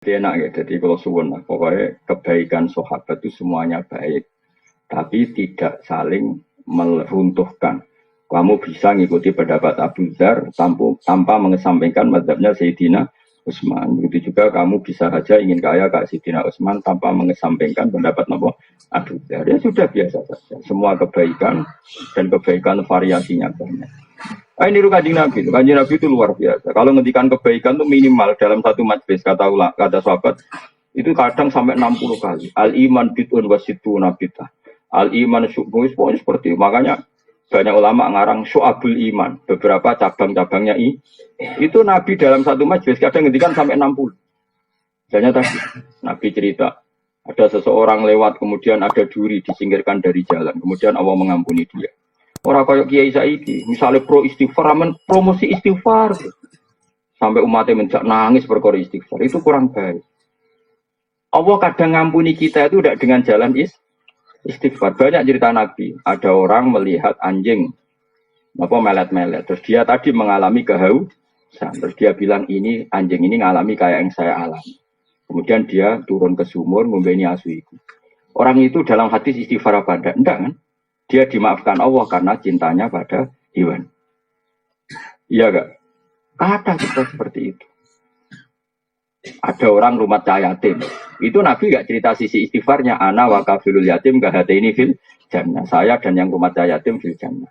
Dia enak ya, jadi kalau suwun lah, pokoknya kebaikan sahabat itu semuanya baik, tapi tidak saling meruntuhkan. Kamu bisa ngikuti pendapat Abu Dzar tanpa mengesampingkan mazhabnya Sayyidina Utsman. Begitu juga kamu bisa saja ingin kaya Kak Sayyidina Utsman tanpa mengesampingkan pendapat Abu Dzar. Ya sudah biasa saja. Semua kebaikan dan kebaikan variasinya banyak. Ini kanjeng Nabi. Kanjeng Nabi itu luar biasa. Kalau ngendikan kebaikan itu minimal dalam satu majlis kata sahabat itu kadang sampai 60 kali. Al iman bid'un wasituna bid'ah. Al iman syu'bun pokoknya seperti itu. Makanya banyak ulama ngarang syu'abul iman. Beberapa cabang-cabangnya itu Nabi dalam satu majlis kadang ngendikan sampai 60. Misalnya tadi Nabi cerita ada seseorang lewat kemudian ada duri disingkirkan dari jalan. Kemudian Allah mengampuni dia. Orang kayak Kiai Saidi, misalnya pro istighfar, promosi istighfar, sampai umatnya menjak nangis perkara istighfar, itu kurang baik. Allah kadang ngampuni kita itu tidak dengan jalan istighfar. Banyak cerita Nabi, ada orang melihat anjing, melet-melet, terus dia tadi mengalami kehausan, terus dia bilang ini anjing ini ngalami kayak yang saya alami. Kemudian dia turun ke sumur, membeni asu itu. Orang itu dalam hadis istighfar apa enggak? Enggak kan? Dia dimaafkan Allah karena cintanya pada hewan. Iya gak? Ada kita seperti itu. Ada orang rumah yatim. Itu Nabi gak cerita sisi istighfarnya. Ana wa kafilul yatim ini fil jannah. Saya dan yang rumah yatim fil jannah.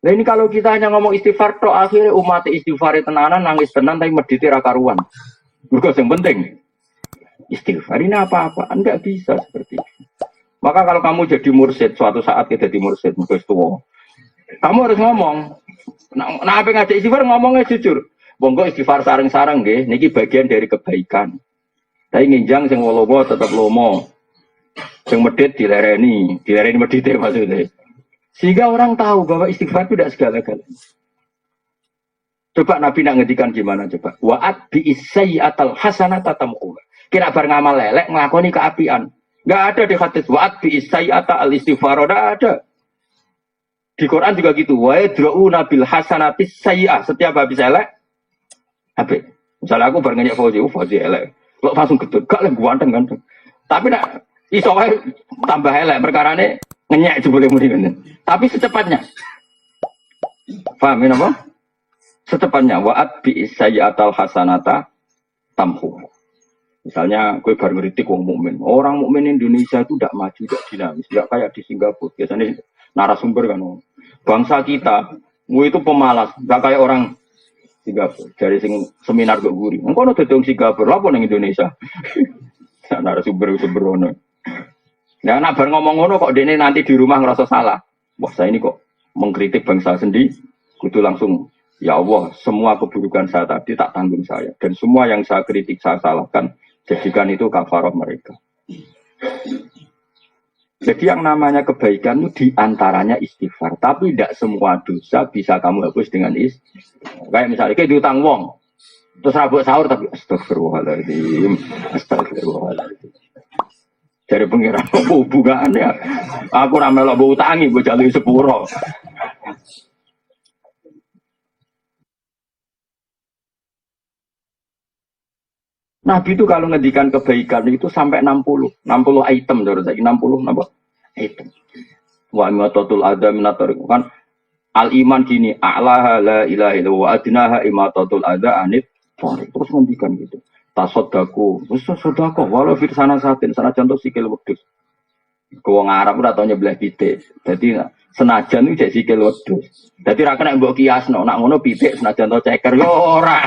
Nah ini kalau kita hanya ngomong istighfar, toh akhirnya umat istighfar tenanan nangis tenan tapi mediti rakaruan. Bukan yang penting. Istighfar ini apa-apa. Enggak bisa seperti itu. Maka kalau kamu jadi mursyid, suatu saat kita jadi mursyid, kamu harus ngomong. Nah apa ngajak istighfar ngomongnya jujur. Bonggo istighfar sareng-sareng nggih, niki bagian dari kebaikan. Tapi nginjang sing wolowo tetap lomo. Sing medit dilereni medite maksudnya. Sehingga orang tahu bahwa istighfar itu tidak segala-galanya. Coba Nabi nak ngedikan gimana coba? Wa'at bi isayyatal hasanata tamquha. Kira bar ngamal lelek nglakoni keapian. Enggak ada di hadis wa'at bi isayyata al istighfar, enggak ada. Di Quran juga gitu. Wa yadra'una bil hasanati sayyi'ah. Setiap habis elek habis. Misalnya aku bar ngenyek Fauzi elek. Lo langsung gedhe, gak lek ganteng. Tapi nak iso wae tambah elek perkarane ngenyek jebule muni ngene. Tapi secepatnya. Paham apa? Secepatnya wa'at bi isayyatal hasanata tamhu. Misalnya, gue baru ngeritik wong mukmin. Orang mukmin Indonesia itu tidak maju, tidak dinamis, tidak kayak di Singapura. Biasanya narasumber kan, bangsa kita, gue itu pemalas, tidak kayak orang Singapura. Dari seminar gue guri, engkau udah datang Singapura, apa yang Indonesia? Narasumber sembrono. Nah, nabar ngomong-ngomong kok dia nanti di rumah ngerasa salah. Wah, saya ini kok mengkritik bangsa sendiri, kudu langsung. Ya Allah, semua keburukan saya tadi tak tanggung saya. Dan semua yang saya kritik, saya salahkan. Jadikan itu kafarah mereka. Jadi yang namanya kebaikan itu diantaranya istighfar. Tapi tidak semua dosa bisa kamu hapus dengan istighfar. Kayak misalnya, kayak diutang wong. Terus rabuk sahur, tapi astagfirullahaladzim. Astagfirullahaladzim. Dari pengiran hubungannya. Aku ramelok utangi, gue jalui sepuro. Nabi itu kalau ngedikan kebaikan itu sampai 60 item terus lagi 60 napa item. Wa imatatul adza minator kan al iman gini a'laha la ilaha illallah wa adnaha imatatul adza anit terus ngendikan gitu. Tasaddaku, wis sedekah walau fir sana contoh sikil wedhus. Wong Arab ora tau nyebleh pitik. Dadi senajan iki jek sikil wedhus. Dadi ra kena mbok kiasno, nak ngono pitik senajan to ceker yo ora.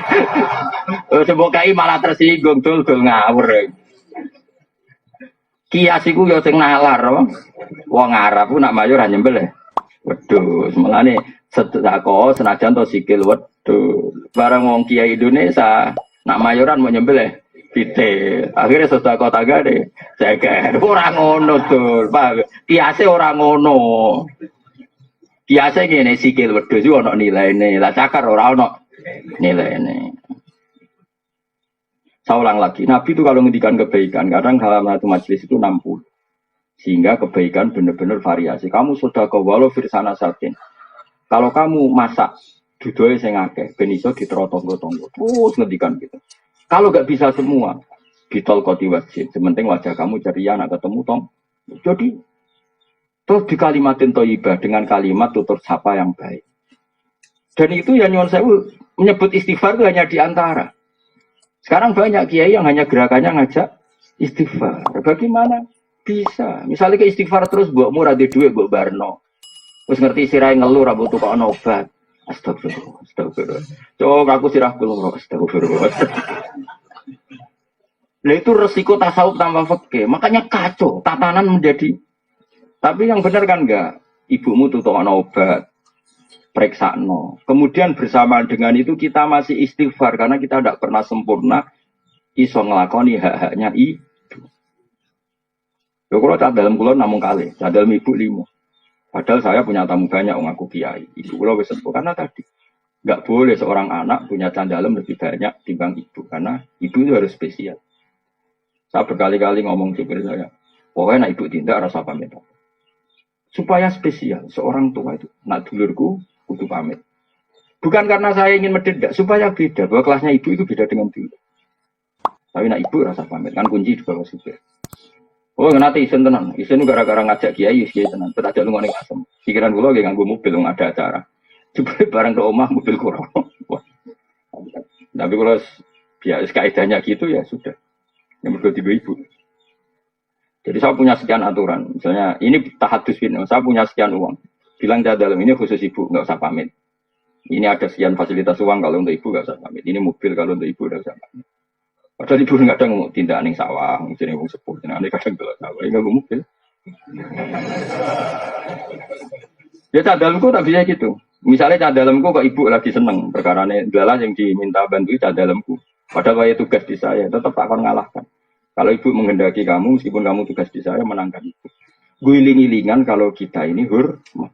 Sebab kai malah tersinggung dul ngawur. Kias iku yo sing nalar, wong Arab ku nak mayor nyembelih wedhus. Mulane sedekah senajan to sikil wedhus. Barang wong kiai Indonesia nak mayoran mau nyembelih pitik. Akhirnya sedekah tangga deh. Ceker ora ngono dul, Pak. Kiase ora ngono. Kiase ngene sikil wedhus yo ono nilaine. Lah cakar ora ono nilaine. Saya ulang lagi, Nabi itu kalau ngendikan kebaikan, kadang dalam satu majelis itu 60. Sehingga kebaikan benar-benar variasi. Kamu sudah ke walau firsana satin. Kalau kamu masak, dudoe sing akeh, ben iso diterotong-tonggo. Terus ngendikan gitu. Kalau nggak bisa semua, bitol koti wajib. Sementing wajah kamu ceria, nak ketemu tong. Jadi terus di kalimatin toibah dengan kalimat tutur sapa yang baik. Dan itu ya nyuwun sewu menyebut istighfar itu hanya di antara. Sekarang banyak kiai yang hanya gerakannya ngajak istighfar. Bagaimana bisa? Misalnya ke istighfar terus mbok murah di duit mbok barno. Terus ngerti sirai ngeluh ra butuh kok obat. Astagfirullah, astagfirullah. Coba aku sirah keluar, astagfirullah. Nah itu resiko tasawuf tanpa fikih. Makanya kacau, tatanan menjadi. Tapi yang benar kan enggak. Ibumu tuh obat, periksa no. Kemudian bersamaan dengan itu kita masih istighfar karena kita tidak pernah sempurna iso ngelakoni hak-haknya ibu. Yo kalau cak dalam kulon namung kali, cak dalam ibu 5. Padahal saya punya tamu banyak orang aku kiai. Ibu kula wis sepuh karena tadi nggak boleh seorang anak punya candalem lebih banyak timbang ibu karena ibu itu harus spesial. Saya berkali-kali ngomong supir saya, pokoknya nak ibu tindak rasa pamit. Supaya spesial seorang tua itu, nak dulurku kudu pamit. Bukan karena saya ingin mendedak, supaya beda bahwa kelasnya ibu itu beda dengan dulur. Tapi nak ibu rasa pamit kan kunci di bawah supir. Oh, nanti isen tenan. Isen gara-gara ngajak kiai, kiai tenan. Kita ajak lu ngoning asem. Pikiran gue lagi nganggo mobil, nggak ada acara. Coba barang ke omah mobil kurang. Tapi kalau biasa kaidahnya gitu ya sudah. Yang berdua tiga ibu. Jadi saya punya sekian aturan. Misalnya ini tahadus bin. Saya punya sekian uang. Bilang dia dalam ini khusus ibu, nggak usah pamit. Ini ada sekian fasilitas uang kalau untuk ibu nggak usah pamit. Ini mobil kalau untuk ibu nggak usah pamit. Padahal ibu kadang mau tindak ning sawah, jadi wong sepuh, jadi kadang gelap sawah, enggak mungkin. Ya cadalku tak bisa gitu. Misalnya cadalku kok ibu lagi seneng, perkarane adalah yang diminta bantu cadalku. Padahal saya tugas di saya, tetap akan ngalahkan. Kalau ibu menghendaki kamu, meskipun kamu tugas di saya, menangkan ibu. Guling-gilingan kalau kita ini hormat.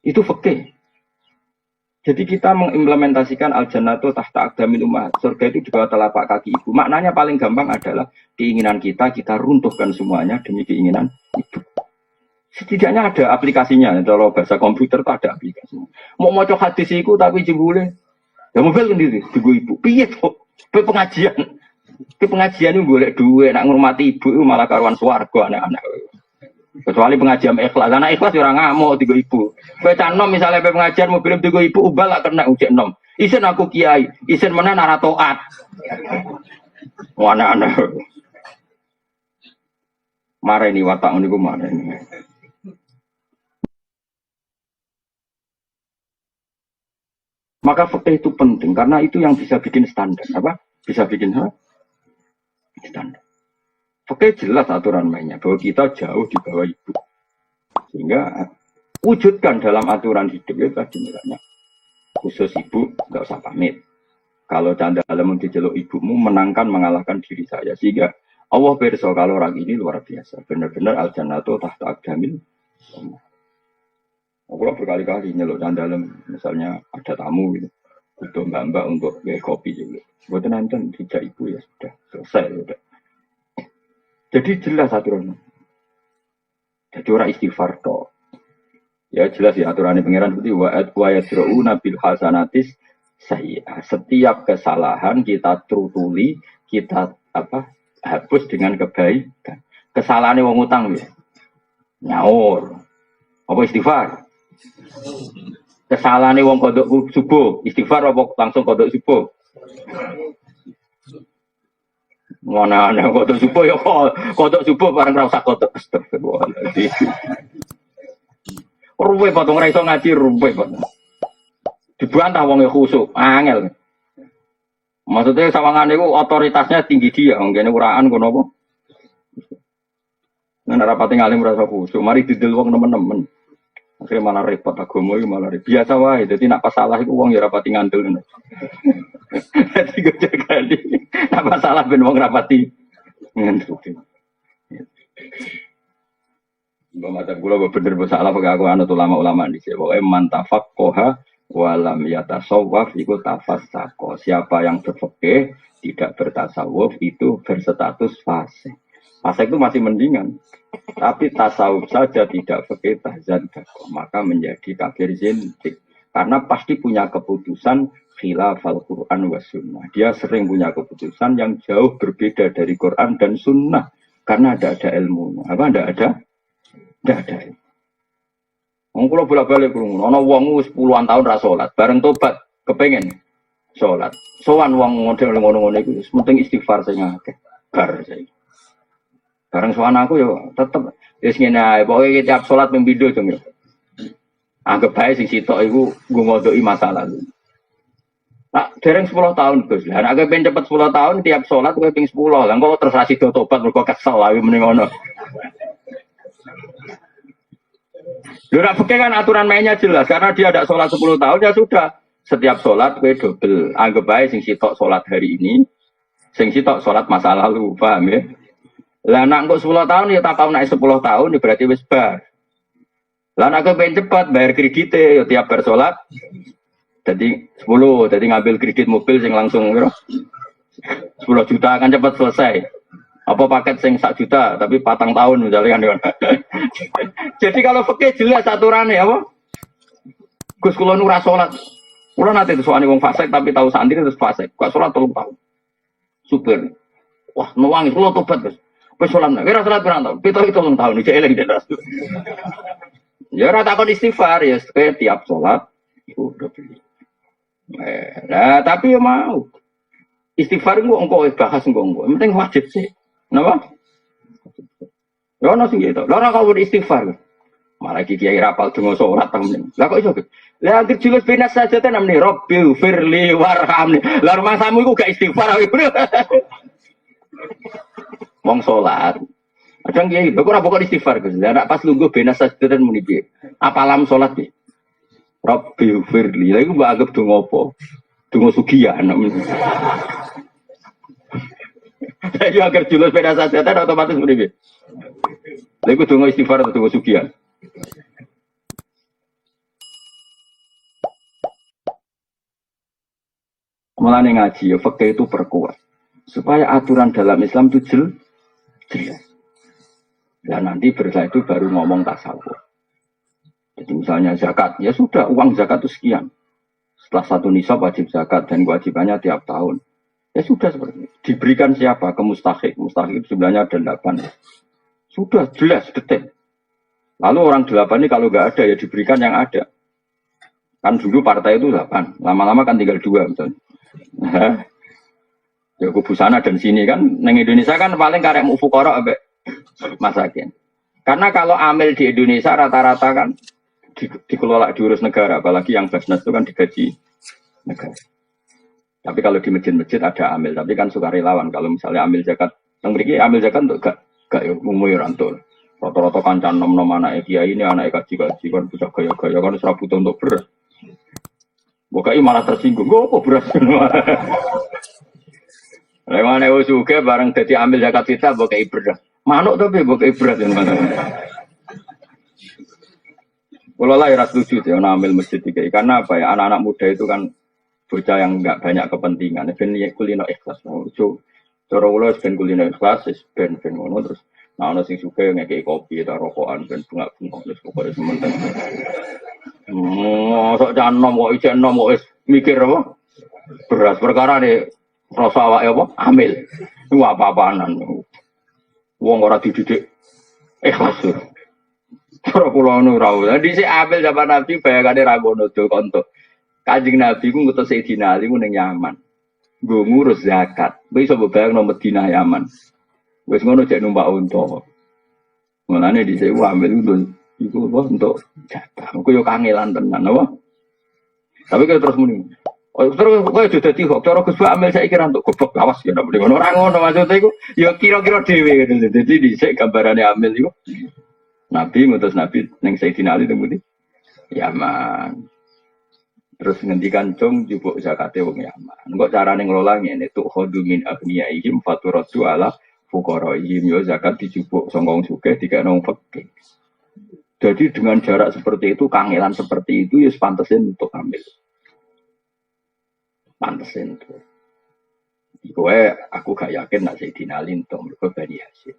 Itu fikih. Jadi kita mengimplementasikan al-jannatu tahta aqdamil ummahat. Surga itu di bawah telapak kaki ibu. Maknanya paling gampang adalah keinginan kita runtuhkan semuanya demi keinginan ibu. Setidaknya ada aplikasinya. Kalau bahasa komputer itu ada aplikasinya. Mau coba hadis itu tapi jebule. Ya mobil sendiri, tunggu ibu. Piye kok? Pengajian. Pengajian itu boleh duit, nak ngurmati ibu itu malah karuan swarga anak-anak. Kecuali pengajian ikhlas, anak ikhlas orang ngamuk tiga ibu. Baca nom misalnya pengajian mobil tiga ibu ubah lah kena ujian nom. Isen aku kiai, isen mana naratoat. Mana anak. Marah ini watak ini mana ini. Maka fikih itu penting karena itu yang bisa bikin standar apa? Bisa bikin apa? Standar. Oke jelas aturan mainnya bahwa kita jauh di bawah ibu. Sehingga wujudkan dalam aturan hidup itu tadi misalnya khusus ibu nggak usah pamit. Kalau canda dalam diceluk ibumu menangkan mengalahkan diri saya. Sehingga Allah berso kalau orang ini luar biasa. Benar-benar al-jannatu tahta aqdamil. Aku berkali-kali nyeluk canda dalam misalnya ada tamu gitu. Butuh mbak-mbak untuk kopi juga. Buat nonton tidak ibu ya sudah selesai sudah. Jadi jelas aturannya. Jadi orang istighfar toh. Ya jelas ya aturannya pangeran seperti wa yadruna bil hasanatis sayyi'ah. Setiap kesalahan kita terutuli, kita hapus dengan kebaikan. Kesalahannya wong utang ya. Nyaur. Apa istighfar? Kesalahannya wong kodok subuh, istighfar apa langsung kodok subuh? Mana ana kodok subuh ya kodok subuh bareng ra usah kodok. Astagfirullahaladzim. Ruwe potong ra iso ngaji ruwe potong. Dibantah wong e khusuk, angel. Maksudnya sawangane iku otoritasnya tinggi dia, ngene uraan kono apa? Nang rapati ngalim rasa khusuk, mari didel wong nemen-nemen. Akhirnya malah repot agama itu malah repot. Biasa wae, jadi nak pas salah itu wong ya rapati ngandel. Jadi gue jaga di, nak pas salah ben wong rapati ngandel. Mbak mata gula bener bersalah pakai aku anut ulama-ulama di sini. Pokoknya mantafak koha walam yatasawwaf ikut tafasako. Siapa yang berfikih tidak bertasawuf itu berstatus fasik. Fasik itu masih mendingan. Tapi tasawuf saja tidak fikih tahzan maka menjadi kafir zindik. Karena pasti punya keputusan khilafal Quran wa sunnah. Dia sering punya keputusan yang jauh berbeda dari Quran dan sunnah. Karena ada ilmunya. Apa tidak ada? Tidak ada. Wong kula bolak-balik krungu, ana wong wis puluhan tahun ra salat, bareng tobat kepengin salat. Sowan wong model ngono-ngono iku wis penting istighfar sing akeh. Bar saiki. Bareng sowan aku yo tetep wis ngene ae, pokoke tiap salat ping pindho jeng yo. Anggap bae sing sitok iku nggo ngodoki masa lalu. Nah, dereng 10 tahun Gus. Lah nek pengen cepet 10 tahun tiap salat kowe ping 10. Lah kok terus ra sida tobat mergo kesel ae mending ngono. Lho nek fikih kan aturan mainnya jelas karena dia tidak sholat 10 tahun ya sudah. Setiap sholat kowe double. Anggap bae sing sitok sholat hari ini, sing sitok sholat masa lalu, paham ya? Lah nek kok 10 tahun ya tak tau nek 10 tahun ya berarti wis bar. Lah nek pengen cepat bayar kredite ya tiap bar sholat. Jadi 10, jadi ngambil kredit mobil sing langsung 10 juta kan cepat selesai. Apa paket sing 1 juta tapi 4 tahun misalnya kan. Jadi kalau fikih jelas aturannya apa? Gus kula nu ra salat. Kula nate sowane wong fasik tapi tahu santri terus fasik. Kok salat 3 tahun. Super. Wah, nuwangi kula tobat, Gus. Wis salat nek ora salat pirang tahun? 7 tahun iki eling den ras. Ya ora takon istighfar ya tiap salat iku udah beli. Nah, tapi ya mau. Istighfar engko bahas engko. Penting wajib sih. Napa? Ya ono sing gitu. Lah ora kok istighfar. Malah iki kiai rapal donga salat temen. Lah kok iso? Lah anggere julus binas saja ten namne Rabbil firli warhamni. Lah rumah samu iku gak istighfar ae, Bro. Wong salat. Kadang kiai lho kok ora pokok istighfar Gus. Lah nek pas lungguh binas saja ten muni piye? Apa alam salat piye? Rabbil firli. Lah iku mbok anggap donga apa? Donga sugihan. Ayo agar julus beda saja otomatis beribu. Lalu dongo istighfar atau dongo sugihan. Mulane ngaji ya fikih itu perkuat supaya aturan dalam Islam itu jelas. Dan nanti bersah itu baru ngomong tasawuf. Jadi misalnya zakat, ya sudah uang zakat itu sekian. Setelah 1 nisab wajib zakat dan kewajibannya tiap tahun. Ya sudah seperti itu. Diberikan siapa? Ke mustahik. Mustahik sebenarnya ada 8. Sudah jelas, detail. Lalu orang 8 ini kalau nggak ada ya diberikan yang ada. Kan dulu partai itu 8. Lama-lama kan tinggal 2 misalnya. Ya kubu sana dan sini kan. Neng Indonesia kan paling karek mufukara sampai masakin. Karena kalau amil di Indonesia rata-rata kan dikelola diurus negara. Apalagi yang Basnas itu kan digaji negara. Tapi kalau di masjid-masjid ada amil, tapi kan sukarelawan. Kalau misalnya amil zakat, yang beri amil zakat untuk gak ya umumnya rantul. Rata-rata kancan nom-nom anak kiai ini anak kaji-kaji kan bisa gaya-gaya kan serabut untuk beras. Bukai malah tersinggung, gue apa beras? Lewat nego juga bareng jadi amil zakat kita bukai beras. Manuk tapi bukai beras yang mana? Kalau lah ya setuju ya amil masjid kiai karena apa ya anak-anak muda itu kan bocah yang enggak banyak kepentingan. Ben kulino ikhlas. Cara kula ben kulino ikhlas, ben ngono terus nah ono sing suka ngekeki kopi ta rokokan ben bunga-bunga terus pokoke sementing. Sok janom kok ijen nom kok wis mikir apa? Beras perkara ne rasa awake apa? Amil. Ku apa-apanan. Wong ora dididik ikhlas. Cara kula nu ra. Dadi sik amil zaman Nabi bayangane ra ngono do kontok. Kanjeng Nabi ku ngutus Sayyidina Ali ku ning Yaman. Nggo ngurus zakat. Kowe iso bayangno Madinah Yaman. Wis ngono cek numpak unta. Mulane dhisik ambil iku untuk jatah. Ku yo kangelan tenan apa? Tapi kowe terus muni. Oh, terus kowe aja dadi kok cara Gus ambil saiki ra untuk goblok lawas ya ndak ngono. Ora ngono maksudnya iku yo kira-kira dhewe gitu. Dadi dhisik gambarane ambil iku. Nabi ngutus Nabi ning Sayyidina Ali teng Yaman. Terus ngendikan cung jupuk zakate wong Yaman. Engko carane ngelola ngene tuk khodu min agniyaihim faturatu ala fuqaraihim yo zakat dijupuk sangka wong sugih dikene wong fakir. Jadi dengan jarak seperti itu, kangelan seperti itu ya pantesin untuk ambil. Pantesin itu. Kowe aku gak yakin nak Sayyidina Ali entuk mergo Bani Hasyim.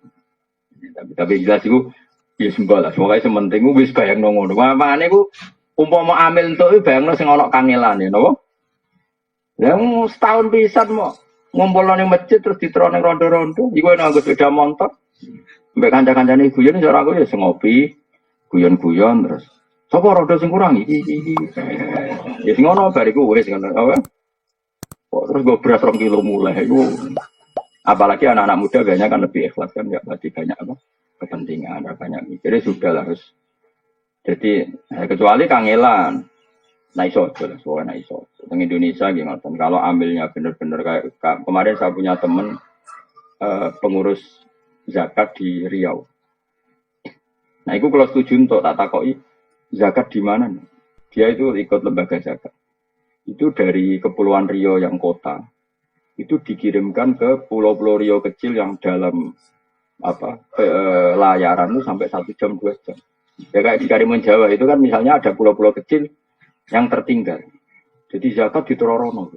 Tapi jelas iku ya sembalah. Pokoke sementing wis bayangno ngono. Mamane iku umpama amil entuk bayangno sing ana kangelane napa? Lah setahun pisan mau ngumpul nang masjid terus diteroning rondo-rondo. Iku nek nggo sepeda motor. Mbek kanca-kancane guyon cara aku ya ngopi, guyon-guyon terus. Sapa rondo sing kurang iki. Ya sing ngono bariku wis ngono apa? Kok terus gue beras 2 kilo mulai iku. Apalagi anak-anak muda kayaknya kan lebih ikhlas kan ya berarti banyak apa? Kepentingan, banyak mikirnya sudah lah harus. Jadi kecuali kangelan. Nah iso aja lah, soalnya iso. Di Indonesia gimana? Kalau ambilnya benar-benar kayak kemarin saya punya temen pengurus zakat di Riau. Nah itu kalau setuju untuk tak takoi zakat di mana? Dia itu ikut lembaga zakat. Itu dari Kepulauan Riau yang kota, itu dikirimkan ke pulau-pulau Riau kecil yang dalam apa layaran itu sampai 1 jam 2 jam. Ya kayak di Karimun Jawa itu kan misalnya ada pulau-pulau kecil yang tertinggal. Jadi zakat ditororono.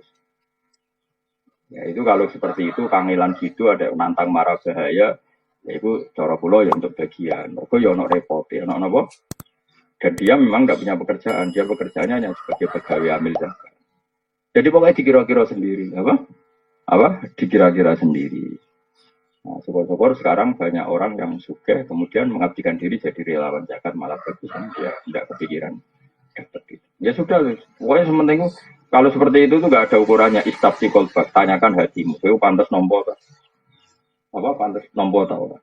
Ya itu kalau seperti itu kangelan gitu ada nantang marah bahaya, ya itu cara pulau ya untuk bagian. Mereka ya ono repot, ya ono apa? Dan dia memang nggak punya pekerjaan, dia pekerjaannya hanya sebagai pegawai amil zakat. Jadi pokoknya dikira-kira sendiri, apa? Dikira-kira sendiri. Nah, syukur-syukur sekarang banyak orang yang suka kemudian mengabdikan diri jadi relawan zakat malah bagus kan dia tidak kepikiran dapat itu. Ya sudah, pokoknya sementing kalau seperti itu tuh nggak ada ukurannya istafsi kolbak, tanyakan hatimu, itu pantas nompo apa pantas nompo tahu.